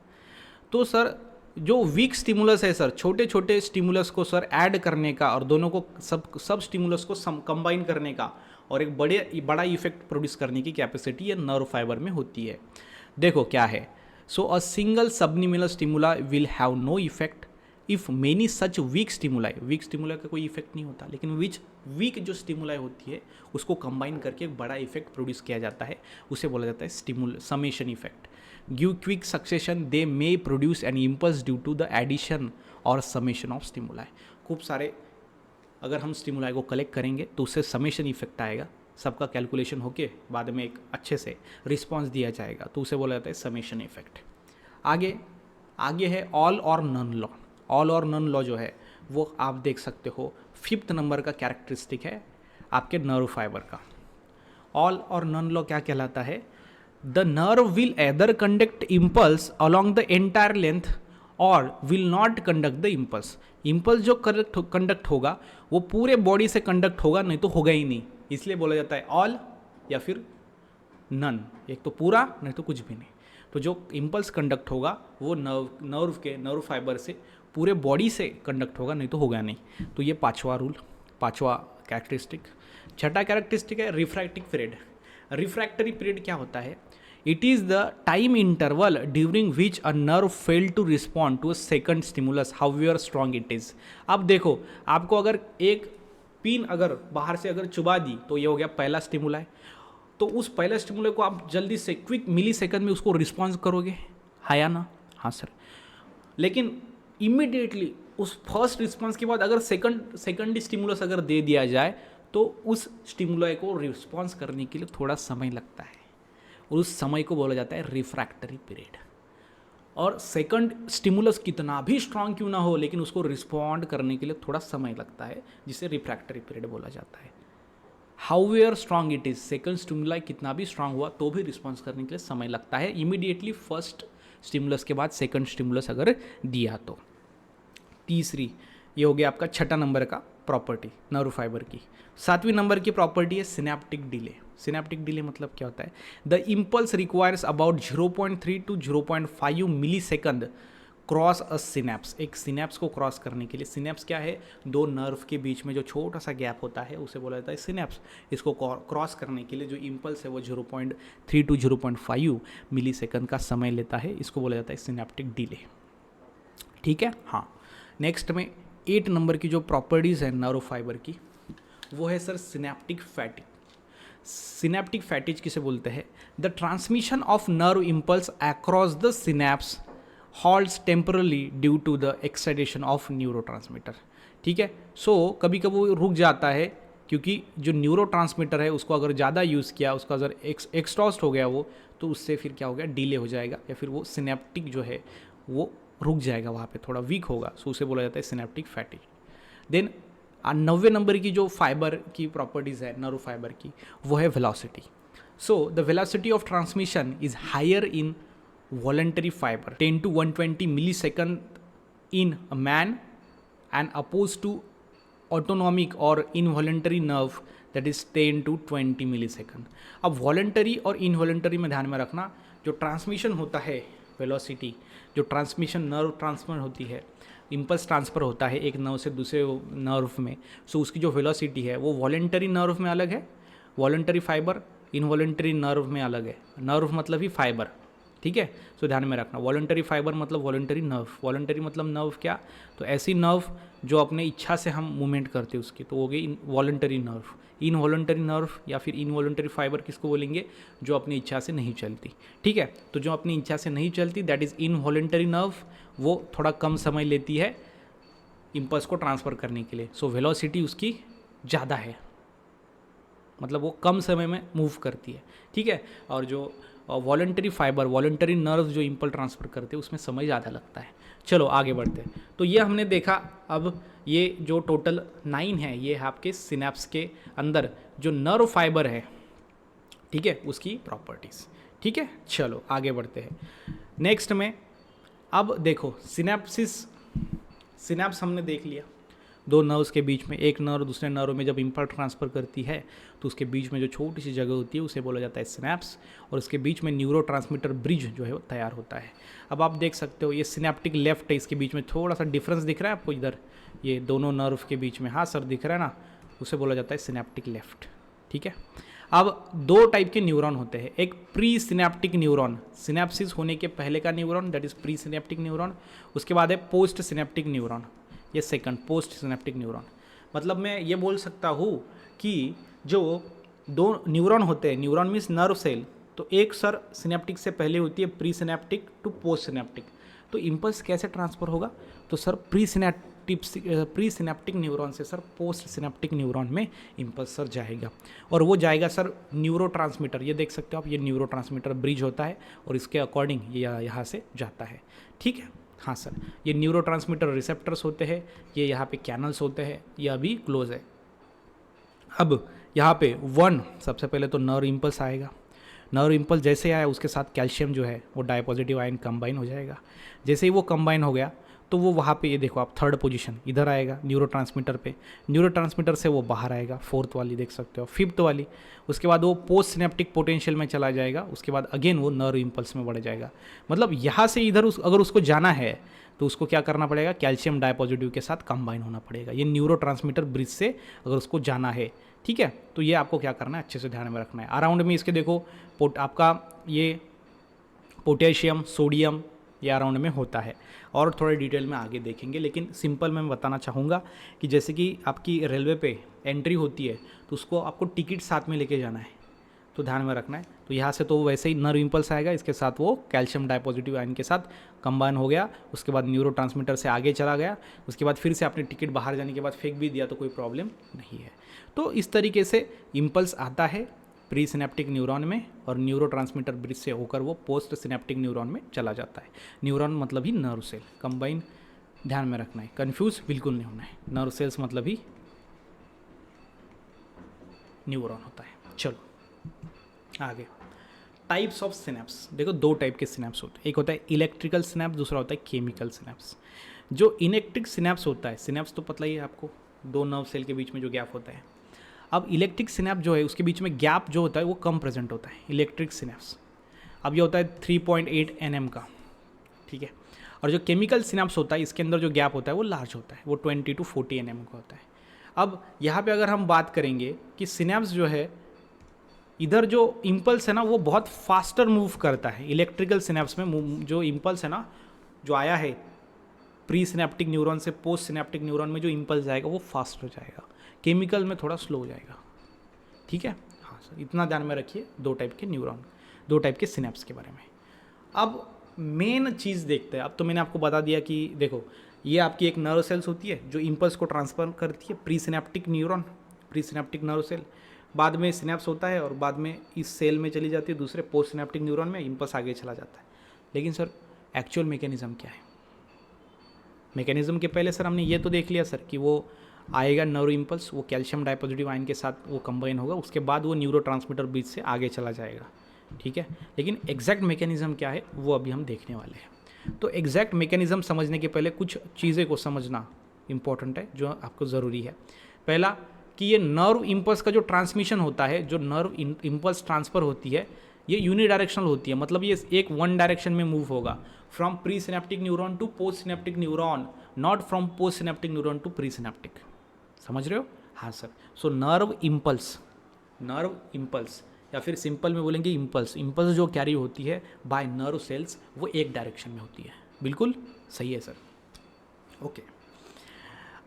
तो सर जो वीक स्टिमुलस है सर, छोटे छोटे स्टिमुलस को सर ऐड करने का और दोनों को सब स्टिमुलस को कंबाइन करने का और एक बड़ा इफेक्ट प्रोड्यूस करने की कैपेसिटी ये नर्व फाइबर में होती है। देखो क्या है, so a single subliminal stimulus will have no effect if many such weak stimuli का कोई इफेक्ट नहीं होता, लेकिन वीक जो स्टिमुलाई होती है उसको कंबाइन करके एक बड़ा इफेक्ट प्रोड्यूस किया जाता है, उसे बोला जाता है summation effect. Give quick succession they may produce an impulse due to the addition और समेशन ऑफ स्टिमुलाई। खूब सारे अगर हम स्टिमुलाई को कलेक्ट करेंगे तो उससे समेशन इफेक्ट आएगा, सबका कैलकुलेशन होके बाद में एक अच्छे से रिस्पॉन्स दिया जाएगा, तो उसे बोला जाता है समेशन इफेक्ट। आगे है all or none law. All or none law जो है वो आप देख सकते हो 5th नंबर का कैरेक्टरिस्टिक है आपके नर्व फाइबर का। ऑल और नन लॉ क्या कहलाता है? The nerve will either conduct impulse along the entire length or will not conduct the impulse. Impulse जो कंडक्ट होगा वो पूरे बॉडी से कंडक्ट होगा, नहीं तो होगा ही नहीं, इसलिए बोला जाता है ऑल या फिर नन, एक तो पूरा नहीं तो कुछ भी नहीं। तो जो इम्पल्स कंडक्ट होगा वो नर्व फाइबर से पूरे बॉडी से कंडक्ट होगा, नहीं तो होगा नहीं। तो ये पांचवा कैरेक्टरिस्टिक। छठा कैरेक्टरिस्टिक है रिफ्रैक्टिव पीरियड। रिफ्रैक्टरी पीरियड क्या होता है? It is the time interval during which a nerve fail to respond to a second stimulus however strong it is. अब देखो, आपको अगर एक पिन अगर बाहर से अगर चुबा दी तो ये हो गया पहला स्टिमुलाई, तो उस पहले स्टिमुलाई को आप जल्दी से क्विक मिली सेकंड में उसको रिस्पॉन्स करोगे, हाँ या ना? हाँ सर। लेकिन इमीडिएटली उस फर्स्ट रिस्पॉन्स के बाद अगर सेकंड स्टिमुलस अगर दे दिया जाए तो उस स्टिमुलाई को रिस्पॉन्स करने के लिए थोड़ा समय लगता है, और उस समय को बोला जाता है रिफ्रैक्टरी पीरियड। और सेकंड स्टिमुलस कितना भी स्ट्रांग क्यों ना हो, लेकिन उसको रिस्पॉन्ड करने के लिए थोड़ा समय लगता है, जिसे रिफ्रैक्टरी पीरियड बोला जाता है। However strong it is, second stimuli कितना भी स्ट्रांग हुआ तो भी रिस्पॉन्स करने के लिए समय लगता है, इमीडिएटली फर्स्ट स्टिमुलस के बाद सेकंड स्टिमुलस अगर दिया तो। तीसरी, ये हो गया आपका छठा नंबर का प्रॉपर्टी नर्व फाइबर की। 7वीं नंबर की प्रॉपर्टी है सिनेप्टिक डिले। सिनेप्टिक डिले मतलब क्या होता है? The impulse requires about 0.3 to 0.5 millisecond cross a synapse. एक सिनेप्स को क्रॉस करने के लिए, सिनेप्स क्या है? दो नर्व के बीच में जो छोटा सा गैप होता है उसे बोला जाता है सिनेप्स। इसको क्रॉस करने के लिए जो इम्पल्स है वो 0.3 to 0.5 मिली सेकंड का समय लेता है, इसको बोला जाता है सिनेप्टिक डिले। ठीक है, हाँ। नेक्स्ट में 8 नंबर की जो प्रॉपर्टीज़ है नर्व फाइबर की वो है sir synaptic fatigue. Synaptic fatigue किसे बोलते हैं? The transmission of nerve impulse across the synapse halts temporarily due to the excitation of neurotransmitter. ठीक है, सो कभी कभी वो रुक जाता है क्योंकि जो न्यूरोट्रांसमीटर है उसको अगर ज़्यादा यूज़ किया, उसका अगर एक्सटॉस्ट हो गया वो, तो उससे फिर क्या हो गया? डिले हो जाएगा, या फिर वो सिनेप्टिक जो है वो रुक जाएगा, वहाँ पे थोड़ा वीक होगा, सो उसे बोला जाता है सिनेप्टिक फैटिग। देन 90 नंबर की जो फाइबर की प्रॉपर्टीज़ है नर्व फाइबर की वो है velocity. So the velocity of transmission is higher in voluntary fibre 10 to 120 millisecond in a man and oppose to autonomic or involuntary nerve that is 10 to 20 millisecond. अब voluntary और involuntary में ध्यान में रखना, जो ट्रांसमिशन होता है वेलोसिटी, जो ट्रांसमिशन नर्व ट्रांसफर होती है, इम्पल्स ट्रांसफ़र होता है एक नर्व से दूसरे नर्व में, सो उसकी जो वेलोसिटी है वो वॉलंटरी नर्व में अलग है, वॉलंटरी फाइबर इनवॉलंटरी नर्व में अलग है। नर्व मतलब ही फाइबर, ठीक है, सो ध्यान में रखना। वॉलंटरी फाइबर मतलब वॉलंटरी नर्व, वॉलंटरी मतलब नर्व क्या? तो ऐसी नर्व जो अपने इच्छा से हम मूवमेंट करते हैं उसकी, तो हो गई वॉलंटरी नर्व। इनवॉलंटरी नर्व या फिर इनवॉलंटरी फाइबर किसको बोलेंगे? जो अपनी इच्छा से नहीं चलती। ठीक है, तो जो अपनी इच्छा से नहीं चलती दैट इज़ इनवॉलंटरी नर्व, वो थोड़ा कम समय लेती है इम्पल्स को ट्रांसफ़र करने के लिए, सो वेलोसिटी उसकी ज़्यादा है, मतलब वो कम समय में मूव करती है। ठीक है, और जो वॉलंटरी फाइबर वॉलंटरी नर्व जो इम्पल्स ट्रांसफ़र करते हैं उसमें समय ज़्यादा लगता है। चलो आगे बढ़ते हैं। तो ये हमने देखा, अब ये जो टोटल 9 है ये है आपके सिनेप्स के अंदर जो नर्व फाइबर है, ठीक है, उसकी प्रॉपर्टीज़। ठीक है, चलो आगे बढ़ते हैं। नेक्स्ट में अब देखो सिनेप्स हमने देख लिया, दो नर्व्स के बीच में, एक नर्व दूसरे नर्व में जब इम्पल्स ट्रांसफ़र करती है तो उसके बीच में जो छोटी सी जगह होती है उसे बोला जाता है सिनैप्स, और उसके बीच में न्यूरोट्रांसमीटर ब्रिज जो है वो तैयार होता है। अब आप देख सकते हो ये सिनेप्टिक लेफ्ट है, इसके बीच में थोड़ा सा डिफरेंस दिख रहा है आपको इधर, ये दोनों नर्व के बीच में, हाँ सर दिख रहा है ना, उसे बोला जाता है सिनेप्टिक लेफ्ट। ठीक है, अब दो टाइप के न्यूरॉन होते हैं, एक प्री सिनेप्टिक न्यूरॉन, सिनेप्सिस होने के पहले का neuron that is pre synaptic neuron, उसके बाद है पोस्ट सिनेप्टिक न्यूरॉन, ये सेकंड पोस्ट सिनेप्टिक न्यूरॉन। मतलब मैं ये बोल सकता हूँ कि जो दो न्यूरॉन होते हैं, न्यूरॉन मीन्स नर्व सेल, तो एक सर सिनेप्टिक से पहले होती है pre synaptic to post synaptic, तो इम्पल्स कैसे ट्रांसफ़र होगा, तो सर प्री सिनेप्टिक न्यूरॉन से सर पोस्ट सिनेप्टिक न्यूरॉन में इम्पल्स सर जाएगा, और वो जाएगा सर न्यूरोट्रांसमीटर, ये देख सकते हो आप, ये न्यूरोट्रांसमीटर ब्रिज होता है और इसके अकॉर्डिंग ये यहाँ से जाता है। ठीक है, हाँ सर, ये न्यूरोट्रांसमीटर रिसेप्टर्स होते हैं, ये यहाँ पे कैनल्स होते हैं, ये अभी क्लोज है। अब यहाँ पे वन, सबसे पहले तो नर्व इम्पल्स आएगा, नर्व इम्पल्स जैसे आया उसके साथ कैल्शियम जो है वो डायपॉजिटिव आयन कंबाइन हो जाएगा, जैसे ही वो कंबाइन हो गया तो वो वहाँ पे, ये देखो आप थर्ड पोजीशन इधर आएगा न्यूरोट्रांसमीटर पे, न्यूरोट्रांसमीटर से वो बाहर आएगा, फोर्थ वाली देख सकते हो, फिफ्थ वाली, उसके बाद वो पोस्ट सिनेप्टिक पोटेंशियल में चला जाएगा, उसके बाद अगेन वो नर्व इम्पल्स में बढ़ जाएगा। मतलब यहाँ से इधर अगर उसको जाना है तो उसको क्या करना पड़ेगा, कैल्शियम डायपॉजिटिव के साथ कंबाइन होना पड़ेगा, ये न्यूरोट्रांसमीटर ब्रिज से अगर उसको जाना है। ठीक है, तो ये आपको क्या करना है, अच्छे से ध्यान में रखना है। अराउंड में इसके देखो आपका ये पोटेशियम सोडियम ये अराउंड में होता है, और थोड़े डिटेल में आगे देखेंगे, लेकिन सिंपल मैं बताना चाहूँगा कि जैसे कि आपकी रेलवे पे एंट्री होती है तो उसको आपको टिकट साथ में लेके जाना है, तो ध्यान में रखना है। तो यहाँ से तो वैसे ही नर्व इम्पल्स आएगा, इसके साथ वो कैल्शियम डायपॉजिटिव आयन के साथ कंबाइन हो गया, उसके बाद न्यूरोट्रांसमीटर से आगे चला गया, उसके बाद फिर से आपने टिकट बाहर जाने के बाद फेंक भी दिया तो कोई प्रॉब्लम नहीं है। तो इस तरीके से इम्पल्स आता है प्री सिनेप्टिक न्यूरॉन में, और न्यूरोट्रांसमीटर ब्रिज से होकर वो पोस्ट सिनेप्टिक न्यूरॉन में चला जाता है। न्यूरॉन मतलब ही नर्व सेल, कंबाइन ध्यान में रखना है, कंफ्यूज बिल्कुल नहीं होना है, नर्व सेल्स मतलब ही न्यूरॉन होता है। चलो आगे, टाइप्स ऑफ सिनेप्स, देखो दो टाइप के सिनेप्स होते हैं, एक होता है इलेक्ट्रिकल सिनेप्स, दूसरा होता है केमिकल सिनेप्स। जो इलेक्ट्रिक सिनेप्स होता है, सिनेप्स तो पता ही है आपको, दो नर्व सेल के बीच में जो गैप होता है। अब इलेक्ट्रिक सिनेप्स जो है उसके बीच में गैप जो होता है वो कम प्रेजेंट होता है, इलेक्ट्रिक सिनेप्स। अब ये होता है 3.8 nm का, ठीक है। और जो केमिकल सिनेप्स होता है इसके अंदर जो गैप होता है वो लार्ज होता है, वो 20 to 40 nm का होता है। अब यहाँ पे अगर हम बात करेंगे कि सिनेप्स जो है, इधर जो इम्पल्स है ना वो बहुत फास्टर मूव करता है। इलेक्ट्रिकल सिनेप्स में जो इम्पल्स है ना जो आया है प्री सिनेप्टिक न्यूरॉन से पोस्ट सिनेप्टिक न्यूरॉन में जो इम्पल्स जाएगा वो फास्ट हो जाएगा, केमिकल में थोड़ा स्लो हो जाएगा। ठीक है, हाँ सर, इतना ध्यान में रखिए दो टाइप के न्यूरॉन, दो टाइप के सिनेप्स के बारे में। अब मेन चीज़ देखते हैं। अब तो मैंने आपको बता दिया कि देखो ये आपकी एक नर्व सेल्स होती है जो इम्पल्स को ट्रांसफर करती है, pre synaptic neuron, pre synaptic nerve cell, बाद में सिनेप्स होता है और बाद में इस सेल में चली जाती है दूसरे पोस्ट सिनेप्टिक न्यूरॉन में, इम्पल्स आगे चला जाता है। लेकिन सर एक्चुअल मैकेनिज्म क्या है? मैकेनिज्म के पहले सर हमने ये तो देख लिया सर कि वो आएगा नर्व इम्पल्स, वो कैल्शियम डायपॉजिटिव आयन के साथ वो कंबाइन होगा, उसके बाद वो न्यूरोट्रांसमीटर ब्रिज से आगे चला जाएगा। ठीक है, लेकिन एग्जैक्ट मैकेनिज्म क्या है वो अभी हम देखने वाले हैं। तो एग्जैक्ट मैकेनिज्म समझने के पहले कुछ चीज़ें को समझना इंपॉर्टेंट है जो आपको ज़रूरी है। पहला कि ये नर्व इम्पल्स का जो ट्रांसमिशन होता है, जो नर्व इम्पल्स ट्रांसफ़र होती है, ये यूनिडायरेक्शनल होती है। मतलब ये एक वन डायरेक्शन में मूव होगा, from pre synaptic neuron to post synaptic neuron, not from post synaptic neuron to pre synaptic. समझ रहे हो? हाँ सर। सो नर्व इम्पल्स या फिर सिंपल में बोलेंगे इम्पल्स जो कैरी होती है बाय नर्व सेल्स वो एक डायरेक्शन में होती है। बिल्कुल सही है सर। ओके,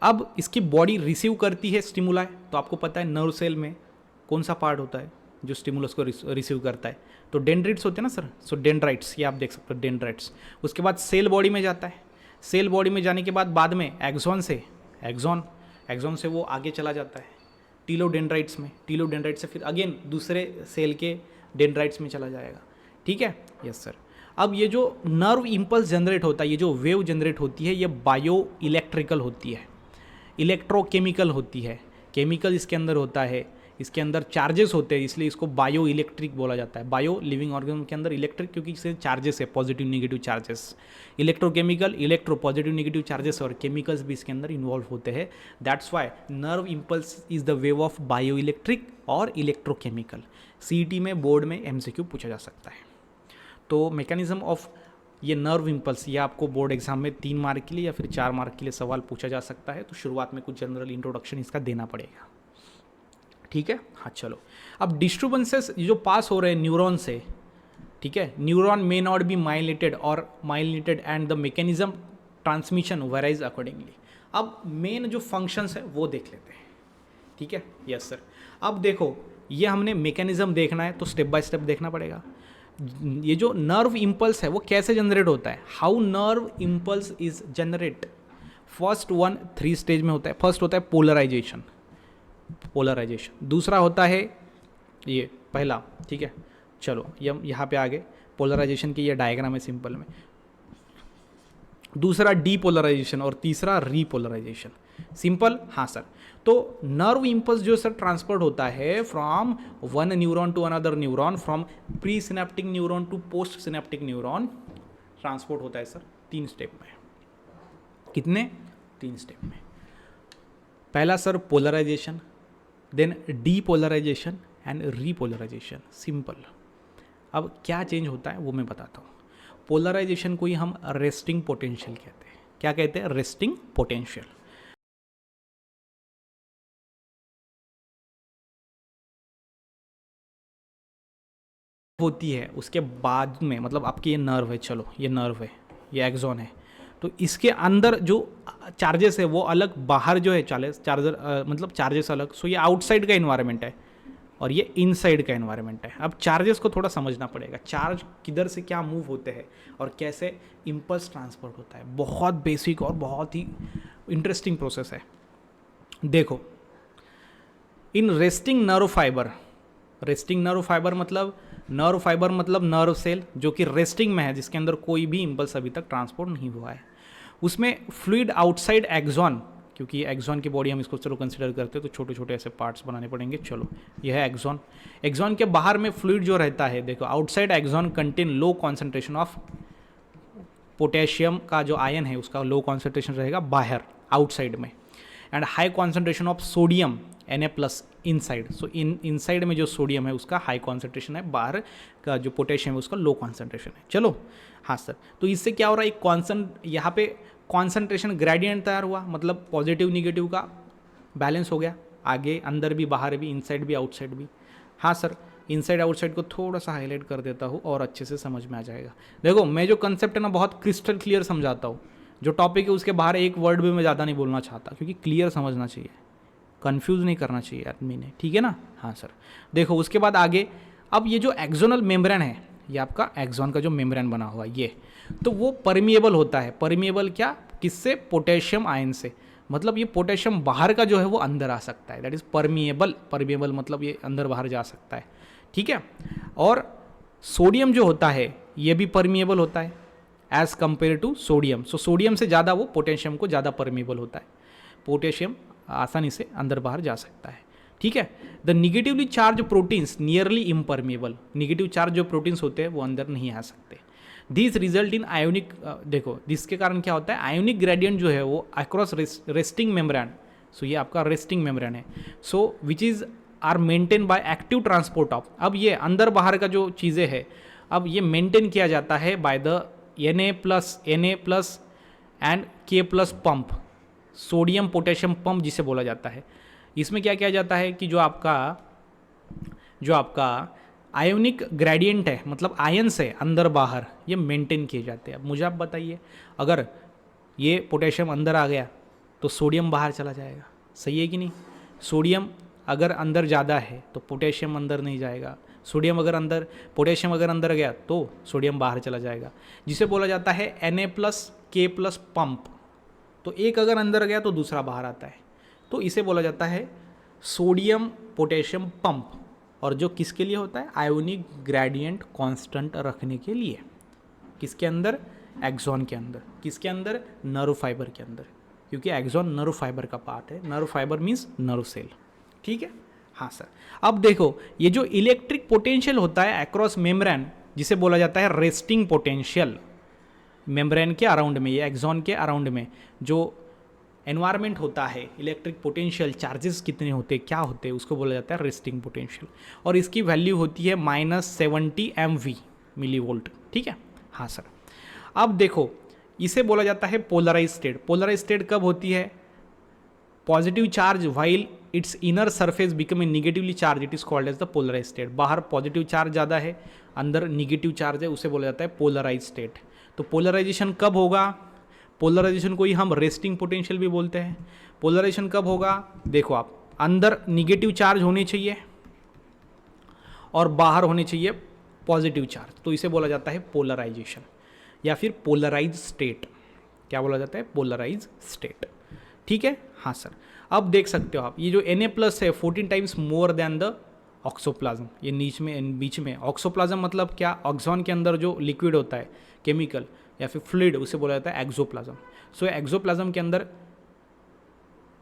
अब इसकी बॉडी रिसीव करती है स्टिमुलाई। तो आपको पता है नर्व सेल में कौन सा पार्ट होता है जो स्टिमुलस को रिसीव करता है? तो डेंड्राइट्स होते हैं ना सर। सो डेंड्राइट्स, ये आप देख सकते हो डेंड्राइट्स। उसके बाद सेल बॉडी में जाता है। सेल बॉडी में जाने के बाद में एक्सॉन से वो आगे चला जाता है टीलोडेंड्राइट्स में। टीलोडेंड्राइट से फिर अगेन दूसरे सेल के डेंड्राइट्स में चला जाएगा। ठीक है, यस सर। अब ये जो नर्व इम्पल्स जनरेट होता है, ये जो वेव जनरेट होती है, ये बायो इलेक्ट्रिकल होती है, इलेक्ट्रोकेमिकल होती है। केमिकल इसके अंदर होता है, इसके अंदर चार्जेस होते हैं, इसलिए इसको बायो इलेक्ट्रिक बोला जाता है। बायो लिविंग ऑर्गेनिज्म के अंदर इलेक्ट्रिक, क्योंकि इससे चार्जेस है, positive negative charges. Electrochemical, electro positive negative charges और केमिकल्स भी इसके अंदर इन्वॉल्व होते हैं। That's why nerve impulse is the wave of bio electric और इलेक्ट्रोकेमिकल। सीईटी में, बोर्ड में एमसीक्यू पूछा जा सकता है। तो मैकेनिज्म ऑफ ये नर्व इम्पल्स, ये आपको बोर्ड एग्जाम में 3 मार्क के लिए या फिर 4 मार्क के लिए सवाल पूछा जा सकता है। तो शुरुआत में कुछ जनरल इंट्रोडक्शन इसका देना पड़ेगा, ठीक है। हाँ चलो, अब डिस्टर्बेंसेस जो पास हो रहे हैं न्यूरॉन से, ठीक है, neuron may not be myelinated or myelinated and the mechanism transmission varies accordingly. अब मेन जो फंक्शंस है वो देख लेते हैं, ठीक है। यस सर, अब देखो ये हमने मैकेनिज्म देखना है तो स्टेप बाय स्टेप देखना पड़ेगा। ये जो नर्व इम्पल्स है वो कैसे जनरेट होता है, how nerve impulse is generate. First one 3 stage में होता है। फर्स्ट होता है पोलराइजेशन, दूसरा होता है ये पहला, ठीक है। चलो ये यहाँ पे आगे पोलराइजेशन की ये डायग्राम है सिंपल में। दूसरा डीपोलराइजेशन और तीसरा रीपोलराइजेशन। सिंपल, हाँ सर। तो नर्व इम्पल्स जो सर ट्रांसफर होता है from one neuron to another neuron, from pre synaptic neuron to post synaptic neuron, transport होता है सर 3 स्टेप में। कितने? 3 स्टेप में। पहला sir polarization, then depolarization and repolarization. Simple. अब क्या चेंज होता है वो मैं बताता हूँ। पोलराइजेशन को ही हम रेस्टिंग पोटेंशियल कहते हैं। क्या कहते हैं? Resting potential. होती है उसके बाद में, मतलब आपकी ये नर्व है, चलो ये नर्व है, ये एक्सॉन है, तो इसके अंदर जो चार्जेस है वो अलग, बाहर जो है मतलब चार्जेस अलग। सो ये आउटसाइड का इन्वायरमेंट है और ये इनसाइड का इन्वायरमेंट है। अब चार्जेस को थोड़ा समझना पड़ेगा, चार्ज किधर से क्या मूव होते हैं और कैसे इम्पल्स ट्रांसपोर्ट होता है। बहुत बेसिक और बहुत ही इंटरेस्टिंग प्रोसेस है। देखो, in resting nerve fibre, resting nerve fibre मतलब नर्व सेल जो कि रेस्टिंग में है, जिसके अंदर कोई भी इम्पल्स अभी तक ट्रांसपोर्ट नहीं हुआ है। उसमें फ्लूइड आउटसाइड एक्सॉन, क्योंकि एक्सॉन की बॉडी हम इसको चलो कंसिडर करते हैं तो छोटे छोटे ऐसे पार्ट्स बनाने पड़ेंगे। चलो यह है एक्सॉन। एक्सॉन के बाहर में फ्लूइड जो रहता है, देखो outside axon contain low concentration of potassium का जो आयन है उसका लो कॉन्सेंट्रेशन रहेगा बाहर आउटसाइड में, and high concentration of sodium Na+ inside. So inside में जो सोडियम है उसका हाई कॉन्सेंट्रेशन है, बाहर का जो पोटेशियम है उसका लो कॉन्सेंट्रेशन है। चलो हाँ सर, तो इससे क्या हो रहा है, यहाँ पे कॉन्सेंट्रेशन ग्रेडियंट तैयार हुआ, मतलब पॉजिटिव निगेटिव का बैलेंस हो गया, आगे अंदर भी बाहर भी, इनसाइड भी आउटसाइड भी। हाँ सर, इनसाइड आउटसाइड को थोड़ा सा हाईलाइट कर देता हूँ और अच्छे से समझ में आ जाएगा। देखो मैं जो कंसेप्ट है ना बहुत क्रिस्टल क्लियर समझाता हूँ। जो टॉपिक है उसके बाहर एक वर्ड भी मैं ज़्यादा नहीं बोलना चाहता, क्योंकि क्लियर समझना चाहिए, कंफ्यूज नहीं करना चाहिए आदमी ने, ठीक है ना। हाँ सर, देखो उसके बाद आगे, अब ये जो एक्सोनल मेम्ब्रेन है, ये आपका एक्सॉन का जो मेम्ब्रेन बना हुआ है ये, तो वो परमिएबल होता है। परमिएबल क्या, किससे? पोटेशियम आयन से। मतलब ये पोटेशियम बाहर का जो है वो अंदर आ सकता है, दैट इज परमिएबल। परमिएबल मतलब ये अंदर बाहर जा सकता है, ठीक है। और सोडियम जो होता है ये भी परमिएबल होता है as compare to sodium. So sodium से ज़्यादा वो पोटेशियम को ज़्यादा परमिएबल होता है, पोटेशियम आसानी से अंदर बाहर जा सकता है, ठीक है। The negatively charge proteins nearly impermeable. Negative charge जो प्रोटीन्स होते हैं वो अंदर नहीं आ सकते। दिस रिजल्ट इन आयोनिक, देखो जिसके कारण क्या होता है, आयोनिक ग्रेडियंट जो है वो अक्रॉस रेस्टिंग मेम्ब्रेन। सो ये आपका रेस्टिंग मेम्ब्रेन है, so which is are maintain by active transport of. अब ये अंदर बाहर का जो चीज़ें है, अब ये मेंटेन किया जाता है by the Na+ and K+ pump, sodium potassium pump जिसे बोला जाता है। इसमें क्या किया जाता है कि जो आपका आयोनिक ग्रेडियंट है, मतलब आयन से अंदर बाहर, ये मेंटेन किए जाते हैं। अब मुझे आप बताइए, अगर ये पोटेशियम अंदर आ गया तो सोडियम बाहर चला जाएगा, सही है कि नहीं। सोडियम अगर अंदर ज़्यादा है तो पोटेशियम अंदर नहीं जाएगा, पोटेशियम अगर अंदर गया तो सोडियम बाहर चला जाएगा, जिसे बोला जाता है Na+ K+ पंप। तो एक अगर अंदर गया तो दूसरा बाहर आता है, तो इसे बोला जाता है सोडियम पोटेशियम पंप। और जो किसके लिए होता है, आयोनिक ग्रेडियंट कांस्टेंट रखने के लिए। किसके अंदर? एक्सॉन के अंदर। किसके अंदर? नर्व फाइबर के अंदर, क्योंकि एक्सॉन नर्व फाइबर का पार्ट है। Nerve fibre means nerve cell, ठीक है। हाँ सर। अब देखो ये जो इलेक्ट्रिक पोटेंशियल होता है अक्रॉस मेम्ब्रेन, जिसे बोला जाता है रेस्टिंग पोटेंशियल, मेम्ब्रेन के अराउंड में, ये एक्सॉन के अराउंड में जो एनवायरमेंट होता है, इलेक्ट्रिक पोटेंशियल चार्जेस कितने होते हैं, क्या होते हैं, उसको बोला जाता है रेस्टिंग पोटेंशियल। और इसकी वैल्यू होती है -70 MV मिली वोल्ट। ठीक है, हाँ सर। अब देखो इसे बोला जाता है पोलराइज स्टेट। पोलराइज स्टेट कब होती है? Positive charge while its inner surface becoming negatively charge, it is called as the polarize state. बाहर पॉजिटिव चार्ज ज़्यादा है, अंदर निगेटिव चार्ज है, उसे बोला जाता है पोलराइज स्टेट। तो पोलराइजेशन कब होगा? पोलराइजेशन को ही हम रेस्टिंग पोटेंशियल भी बोलते हैं। पोलराइजेशन कब होगा? देखो आप, अंदर निगेटिव चार्ज होने चाहिए और बाहर होने चाहिए पॉजिटिव चार्ज, तो इसे बोला जाता है पोलराइजेशन या फिर पोलराइज स्टेट। क्या बोला जाता है? Polarize state. ठीक है, हाँ सर। अब देख सकते हो आप, ये जो Na+ है 14 टाइम्स मोर देन द ऑक्सोप्लाज्म। ये बीच में ऑक्सोप्लाज्म मतलब क्या? ऑक्सॉन के अंदर जो लिक्विड होता है, केमिकल या फिर फ्लूइड, उसे बोला जाता है एक्सोप्लाज्म। सो एक्सोप्लाज्म के अंदर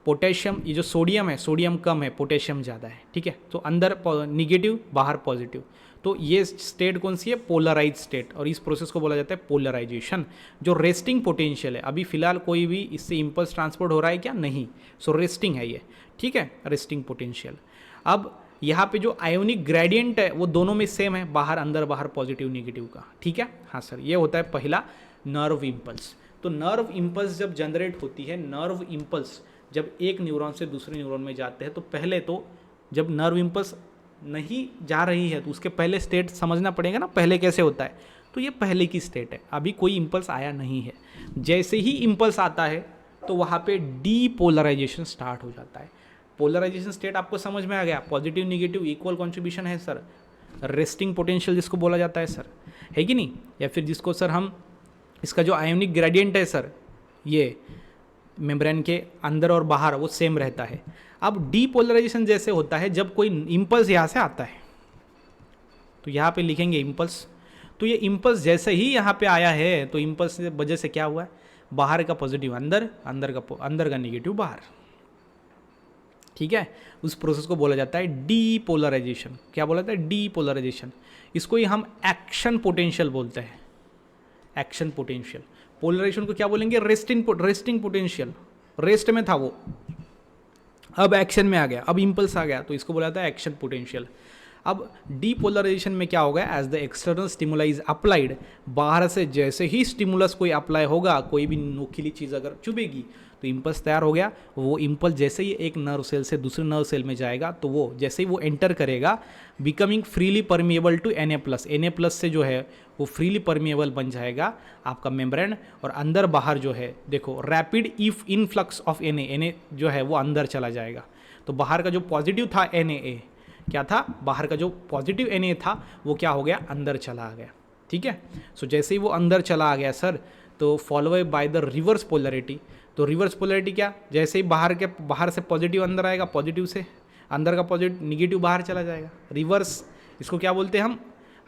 पोटेशियम, ये जो सोडियम है, सोडियम कम है, पोटेशियम ज़्यादा है। ठीक है, तो अंदर निगेटिव, बाहर पॉजिटिव। तो ये स्टेट कौन सी है? Polarize state. और इस प्रोसेस को बोला जाता है पोलराइजेशन। जो रेस्टिंग पोटेंशियल है, अभी फिलहाल कोई भी इससे इम्पल्स ट्रांसपोर्ट हो रहा है क्या? नहीं। सो रेस्टिंग है ये। ठीक है, रेस्टिंग पोटेंशियल। अब यहाँ पे जो आयोनिक ग्रेडियंट है वो दोनों में सेम है, बाहर अंदर, बाहर पॉजिटिव निगेटिव का। ठीक है, हाँ सर। ये होता है पहला नर्व इम्पल्स। तो नर्व इम्पल्स जब जनरेट होती है, नर्व इम्पल्स जब एक न्यूरॉन से दूसरे न्यूरॉन में जाते हैं, तो पहले तो जब नर्व इम्पल्स नहीं जा रही है तो उसके पहले स्टेट समझना पड़ेगा ना, पहले कैसे होता है। तो ये पहले की स्टेट है, अभी कोई इम्पल्स आया नहीं है। जैसे ही इम्पल्स आता है तो वहाँ पे डीपोलराइजेशन स्टार्ट हो जाता है। पोलराइजेशन स्टेट आपको समझ में आ गया? पॉजिटिव निगेटिव इक्वल कॉन्ट्रीब्यूशन है सर, रेस्टिंग पोटेंशियल जिसको बोला जाता है सर, है कि नहीं? या फिर जिसको सर हम, इसका जो आयोनिक ग्रेडियंट है सर, ये मेम्ब्रेन के अंदर और बाहर वो सेम रहता है। अब डीपोलराइजेशन जैसे होता है जब कोई इम्पल्स यहाँ से आता है, तो यहाँ पे लिखेंगे इम्पल्स। तो ये इम्पल्स जैसे ही यहाँ पे आया है तो इम्पल्स की वजह से क्या हुआ है? बाहर का पॉजिटिव अंदर, अंदर का निगेटिव बाहर। ठीक है, उस प्रोसेस को बोला जाता है डीपोलराइजेशन। क्या बोला जाता है? डीपोलराइजेशन। इसको ही हम एक्शन पोटेंशियल बोलते हैं, एक्शन पोटेंशियल। पोलराइजेशन को क्या बोलेंगे? Resting potential. रेस्ट में था वो, अब एक्शन में आ गया, अब इम्पल्स आ गया, तो इसको बोला जाता है एक्शन पोटेंशियल। अब डीपोलराइजेशन में क्या होगा? As the external stimuli is applied, बाहर से जैसे ही स्टिमुलस कोई अप्लाई होगा, कोई भी नोकीली चीज़ अगर चुभेगी तो इम्पल्स तैयार हो गया। वो इम्पल्स जैसे ही एक नर्व सेल से दूसरे नर्व सेल में जाएगा, तो वो जैसे ही वो एंटर करेगा, becoming freely permeable to Na+ से जो है वो फ्रीली परमिएबल बन जाएगा आपका मेम्ब्रेन। और अंदर बाहर जो है, देखो rapid if influx of Na जो है वो अंदर चला जाएगा। तो बाहर का जो पॉजिटिव था Na, क्या था? बाहर का जो पॉजिटिव Na था वो क्या हो गया? अंदर चला आ गया। ठीक है, सो जैसे ही वो अंदर चला आ गया सर, तो follow by the reverse polarity. तो रिवर्स पोलरिटी क्या? जैसे ही बाहर से पॉजिटिव अंदर आएगा, पॉजिटिव से अंदर का पॉजिटिव निगेटिव बाहर चला जाएगा। रिवर्स, इसको क्या बोलते हैं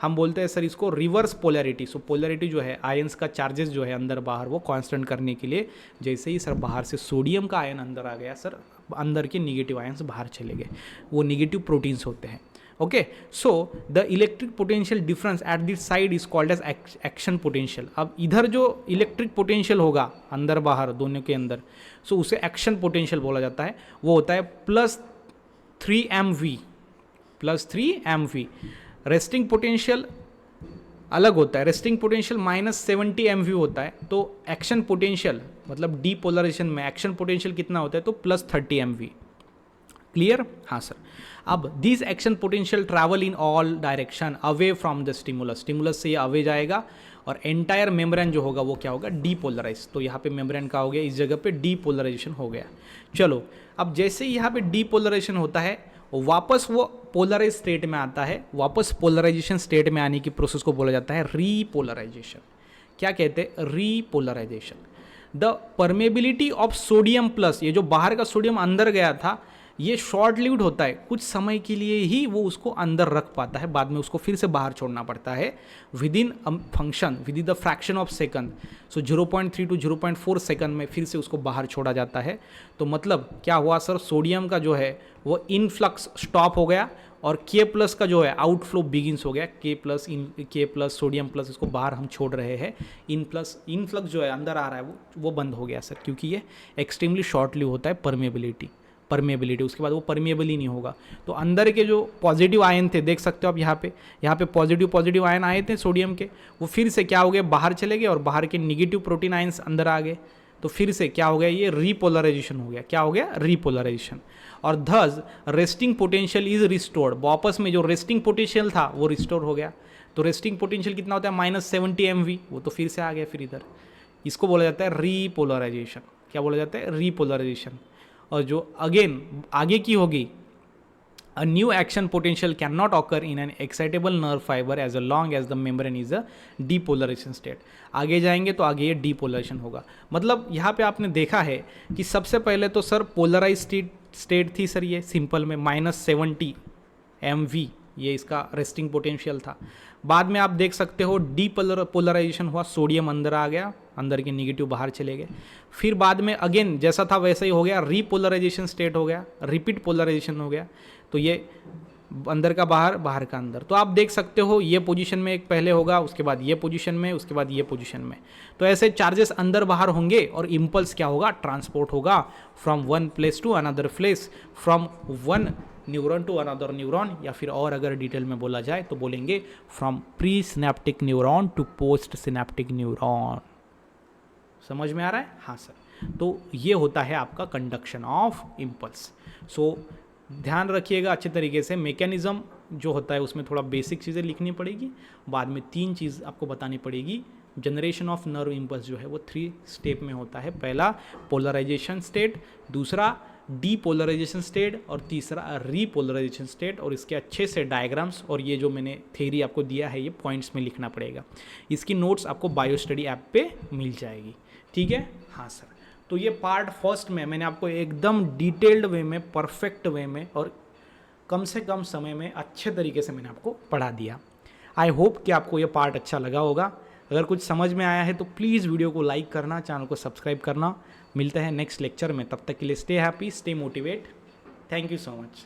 हम बोलते हैं सर इसको रिवर्स पोलैरिटी। सो पोलैरिटी जो है, आयंस का चार्जेस जो है अंदर बाहर वो कांस्टेंट करने के लिए, जैसे ही सर बाहर से सोडियम का आयन अंदर आ गया सर, अंदर के निगेटिव आयंस बाहर चले गए, वो निगेटिव प्रोटीन्स होते हैं। Okay, so the electric potential difference at this side is called as action potential. अब इधर जो इलेक्ट्रिक पोटेंशियल होगा अंदर बाहर दोनों के अंदर, सो उसे एक्शन पोटेंशियल बोला जाता है। वो होता है +3 MV। रेस्टिंग पोटेंशियल अलग होता है, रेस्टिंग पोटेंशियल -70 MV होता है। तो एक्शन पोटेंशियल मतलब डीपोलराइजेशन में एक्शन पोटेंशियल कितना होता है? तो +30 MV। क्लियर? हाँ सर। अब this action potential travel in all direction away from the stimulus. Stimulus से ये अवे जाएगा और एंटायर मेम्ब्रेन जो होगा वो क्या होगा? डीपोलराइज। तो यहाँ पे मेम्ब्रेन का हो गया, इस जगह पे डीपोलराइजेशन हो गया। चलो, अब जैसे ही यहाँ पे डीपोलराइजेशन होता है, वापस वो पोलराइज स्टेट में आता है। वापस पोलराइजेशन स्टेट में आने की प्रोसेस को बोला जाता है रीपोलराइजेशन। क्या कहते हैं? Repolarisation. The permeability of sodium plus, ये जो बाहर का सोडियम अंदर गया था, ये शॉर्ट लिव्ड होता है, कुछ समय के लिए ही वो उसको अंदर रख पाता है, बाद में उसको फिर से बाहर छोड़ना पड़ता है within function within the fraction of second. So 0.3 to 0.4 second में फिर से उसको बाहर छोड़ा जाता है। तो मतलब क्या हुआ सर, सोडियम का जो है वो इनफ्लक्स स्टॉप हो गया और K+ का जो है आउटफ्लो बिगिंस हो गया। K+ सोडियम प्लस इसको बाहर हम छोड़ रहे हैं, इनफ्लक्स जो है अंदर आ रहा है वो बंद हो गया सर, क्योंकि ये एक्सट्रीमली शॉर्ट लिव होता है परमेबिलिटी, उसके बाद वो परमेबल ही नहीं होगा। तो अंदर के जो पॉजिटिव आयन थे, देख सकते हो आप यहाँ पे पॉजिटिव आयन आए थे सोडियम के, वो फिर से क्या हो गए, बाहर चले गए और बाहर के निगेटिव प्रोटीन आयन्स अंदर आ गए। तो फिर से क्या हो गया, ये रीपोलराइजेशन हो गया। क्या हो गया, रीपोलराइजेशन। और thus resting potential is restored, वापस में जो रेस्टिंग पोटेंशियल था वो रिस्टोर हो गया। तो रेस्टिंग पोटेंशियल कितना होता है, -70 MV, वो तो फिर से आ गया फिर इधर। इसको बोला जाता है रीपोलराइजेशन। क्या बोला जाता है, रीपोलराइजेशन। और जो अगेन आगे की होगी, a new action potential cannot occur in an excitable nerve fiber as long as the membrane is a depolarization state। आगे जाएंगे तो आगे ये डीपोलराइजेशन होगा। मतलब यहाँ पे आपने देखा है कि सबसे पहले तो सर पोलराइज स्टेट थी सर, ये सिंपल में -70 MV ये इसका रेस्टिंग पोटेंशियल था। बाद में आप देख सकते हो पोलराइजेशन हुआ, सोडियम अंदर आ गया, अंदर के निगेटिव बाहर चले गए। फिर बाद में अगेन जैसा था वैसा ही हो गया, रीपोलराइजेशन स्टेट हो गया, रिपीट पोलराइजेशन हो गया। तो ये अंदर का बाहर, बाहर का अंदर। तो आप देख सकते हो ये पोजीशन में एक पहले होगा, उसके बाद ये पोजीशन में, उसके बाद ये पोजीशन में। तो ऐसे चार्जेस अंदर बाहर होंगे और इम्पल्स क्या होगा, ट्रांसपोर्ट होगा from one place to another place, from one neuron to another neuron, या फिर और अगर डिटेल में बोला जाए तो बोलेंगे from pre synaptic neuron to post synaptic neuron. समझ में आ रहा है? हाँ सर। तो ये होता है आपका कंडक्शन ऑफ इम्पल्स। सो ध्यान रखिएगा अच्छे तरीके से, मैकेनिज्म जो होता है उसमें थोड़ा बेसिक चीज़ें लिखनी पड़ेगी, बाद में 3 चीज़ आपको बतानी पड़ेगी। जनरेशन ऑफ नर्व इम्पल्स जो है वो 3 स्टेप में होता है। पहला पोलराइजेशन स्टेट, दूसरा डीपोलराइजेशन स्टेट और तीसरा रीपोलराइजेशन स्टेट। और इसके अच्छे से डायग्राम्स और ये जो मैंने थ्योरी आपको दिया है ये पॉइंट्स में लिखना पड़ेगा। इसकी नोट्स आपको बायो स्टडी ऐप पे मिल जाएगी, ठीक है? हाँ सर। तो ये पार्ट फर्स्ट में मैंने आपको एकदम डिटेल्ड वे में, परफेक्ट वे में और कम से कम समय में अच्छे तरीके से मैंने आपको पढ़ा दिया। आई होप कि आपको ये पार्ट अच्छा लगा होगा। अगर कुछ समझ में आया है तो प्लीज़ वीडियो को लाइक करना, चैनल को सब्सक्राइब करना। मिलते हैं नेक्स्ट लेक्चर में, तब तक के लिए stay happy, stay motivate. Thank you so much.